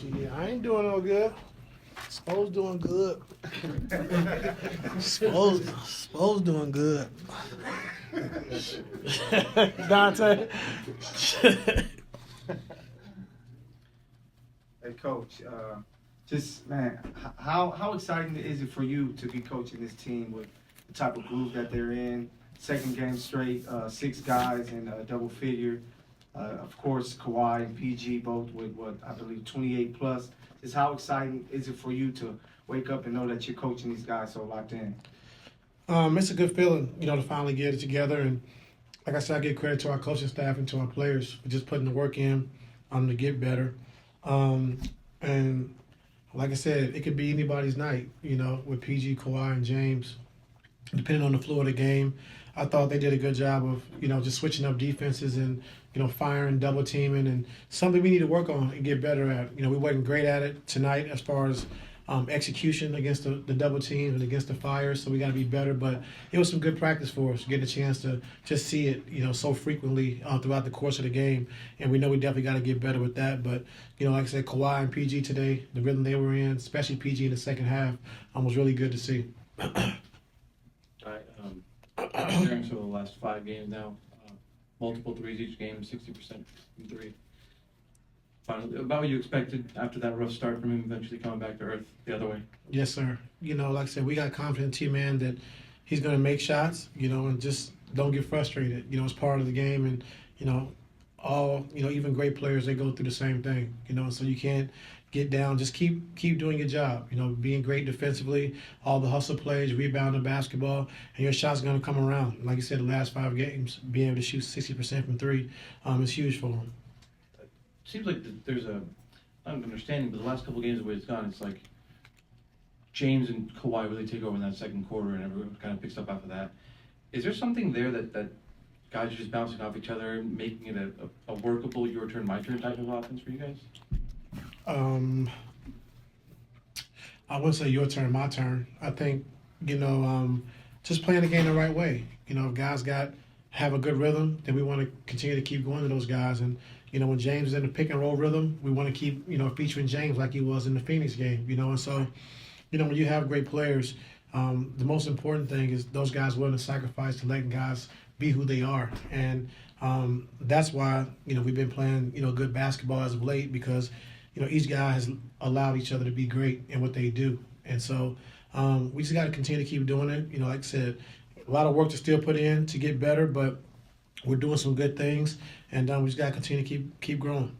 Shit, I ain't doing no good. Spo's doing good. Spo's doing good. Dante. Hey, Coach, just, man, how exciting is it for you to be coaching this team with the type of groove that they're in? Second game straight, 6 guys in a double figure. Of course, Kawhi and PG both with, I believe, 28 plus. Just how exciting is it for you to wake up and know that you're coaching these guys so locked in? It's a good feeling, to finally get it together. And like I said, I give credit to our coaching staff and to our players for just putting the work in to get better. And like I said, it could be anybody's night, with PG, Kawhi, and James, depending on the flow of the game. I thought they did a good job of, just switching up defenses and, firing, double teaming, and something we need to work on and get better at. We wasn't great at it tonight as far as execution against the double teams and against the fires, so we got to be better. But it was some good practice for us, getting a chance to just see it, so frequently throughout the course of the game. And we know we definitely got to get better with that. But, like I said, Kawhi and PG today, the rhythm they were in, especially PG in the second half, was really good to see. All right. During the last 5 games now, multiple threes each game, 60% from 3. Finally, about what you expected after that rough start from him, eventually coming back to earth the other way. Yes, sir. Like I said, we got confidence in T-Man that he's going to make shots, and just don't get frustrated. It's part of the game, and, even great players, they go through the same thing, so you can't get down. Just keep doing your job, being great defensively, all the hustle plays, rebounding basketball, and your shot's going to come around. Like you said, the last 5 games, being able to shoot 60% from 3 is huge for him. Seems like there's a, not an understanding, but the last couple of games, the way it's gone, it's like James and Kawhi really take over in that second quarter, and everyone kind of picks up after that. Is there something there that guys are just bouncing off each other and making it a workable your turn, my turn type of offense for you guys? I wouldn't say your turn, my turn. I think, just playing the game the right way. If guys have a good rhythm, then we want to continue to keep going to those guys. And, when James is in the pick and roll rhythm, we want to keep, featuring James like he was in the Phoenix game, And so, when you have great players, the most important thing is those guys willing to sacrifice to letting guys be who they are. And that's why, we've been playing, good basketball as of late, because, each guy has allowed each other to be great in what they do. And so we just got to continue to keep doing it. Like I said, a lot of work to still put in to get better, but we're doing some good things, and we just got to continue to keep growing.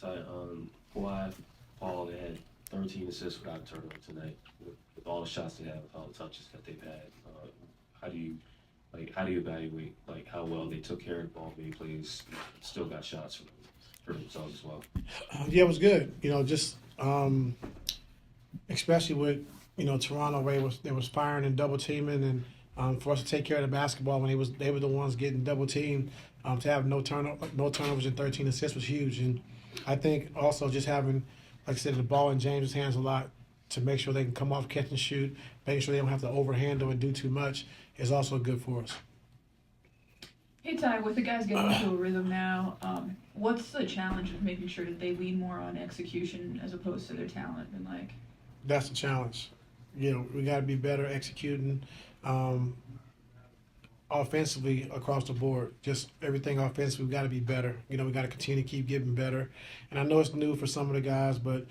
Kawhi, Paul, they had 13 assists without a turnover tonight. With all the shots they had, with all the touches that they've had, how do you evaluate how well they took care of the ball, many plays, still got shots for themselves as well? Yeah, it was good. Just especially with Toronto, where they was firing and double teaming, and for us to take care of the basketball when they were the ones getting double teamed, to have no turnovers and 13 assists was huge. And I think also just having, like I said, the ball in James' hands a lot to make sure they can come off, catch and shoot, making sure they don't have to overhandle and do too much is also good for us. Hey Ty, with the guys getting into a rhythm now, what's the challenge of making sure that they lean more on execution as opposed to their talent? And That's the challenge. We got to be better executing offensively across the board. Just everything offensively, we got to be better. We got to continue to keep getting better. And I know it's new for some of the guys, but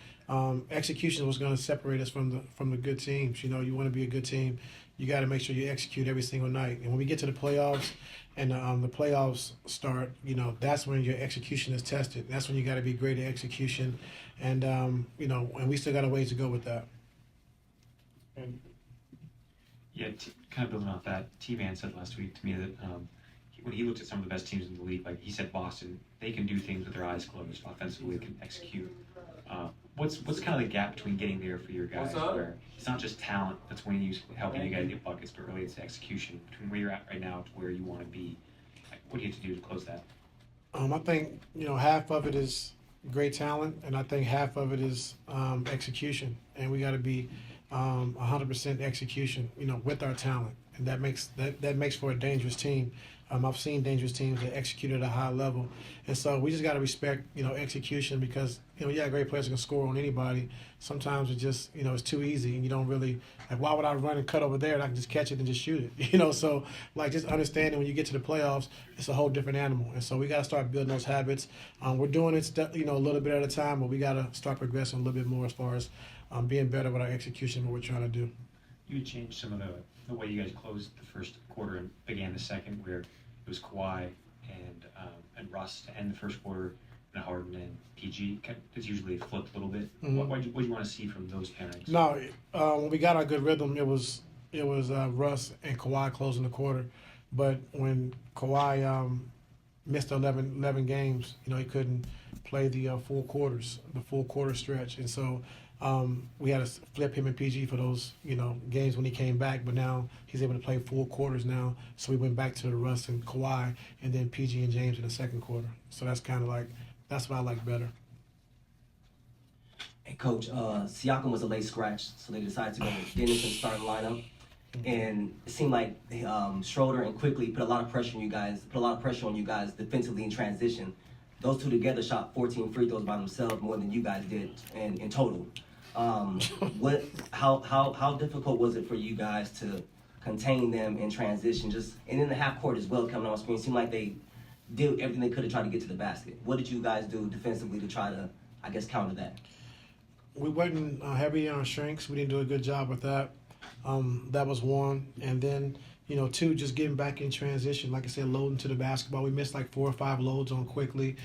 execution was going to separate us from the good teams. You want to be a good team, you got to make sure you execute every single night. And when we get to the playoffs and the playoffs start, that's when your execution is tested. That's when you got to be great at execution. And and we still got a ways to go with that. Yeah, kind of building off that, T-Man said last week to me that when he looked at some of the best teams in the league, like he said Boston, they can do things with their eyes closed. Offensively, they can execute. What's kind of the gap between getting there for your guys, where it's not just talent that's winning you, helping you guys get buckets, but really it's execution between where you're at right now to where you want to be? What do you have to do to close that? I think half of it is great talent, and I think half of it is execution, and we got to be 100% execution, with our talent. and that makes for a dangerous team. I've seen dangerous teams that execute at a high level, and so we just got to respect, execution because, great players can score on anybody. Sometimes it just, it's too easy, and you don't really like. Why would I run and cut over there and I can just catch it and just shoot it? So like just understanding when you get to the playoffs, it's a whole different animal, and so we got to start building those habits. We're doing it, a little bit at a time, but we got to start progressing a little bit more as far as being better with our execution, what we're trying to do. You had changed some of the way you guys closed the first quarter and began the second, where it was Kawhi and Russ to end the first quarter, and Harden and PG. It's usually flipped a little bit. Mm-hmm. What do you want to see from those pairings? No, when we got our good rhythm, it was Russ and Kawhi closing the quarter, but when Kawhi missed 11 games, he couldn't play the full quarter stretch, and so. We had to flip him and PG for those, games when he came back, but now he's able to play full quarters now. So we went back to the Russ and Kawhi, and then PG and James in the second quarter. So that's kind of that's what I like better. Hey, Coach, Siakam was a late scratch, so they decided to go with Dennis in the starting lineup. And it seemed like Schroeder and Quickly put a lot of pressure on you guys defensively in transition. Those two together shot 14 free throws by themselves, more than you guys did in total. How difficult was it for you guys to contain them in transition? And in the half court as well, coming on screen, it seemed like they did everything they could to try to get to the basket. What did you guys do defensively to try to, counter that? We wasn't heavy on shrinks. We didn't do a good job with that. That was one. And then, two, just getting back in transition. Like I said, loading to the basketball. We missed 4 or 5 loads on Quickly.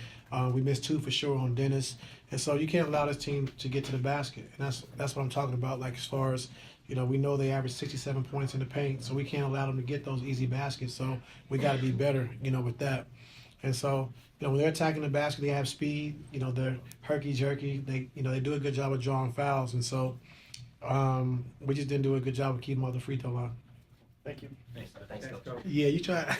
We missed 2 for sure on Dennis. And so you can't allow this team to get to the basket. And that's what I'm talking about, as far as, we know they average 67 points in the paint, so we can't allow them to get those easy baskets. So we got to be better, with that. And so, when they're attacking the basket, they have speed. They're herky-jerky. They do a good job of drawing fouls. And so we just didn't do a good job of keeping them off the free throw line. Thank you. Thanks, Coach. Yeah, you try.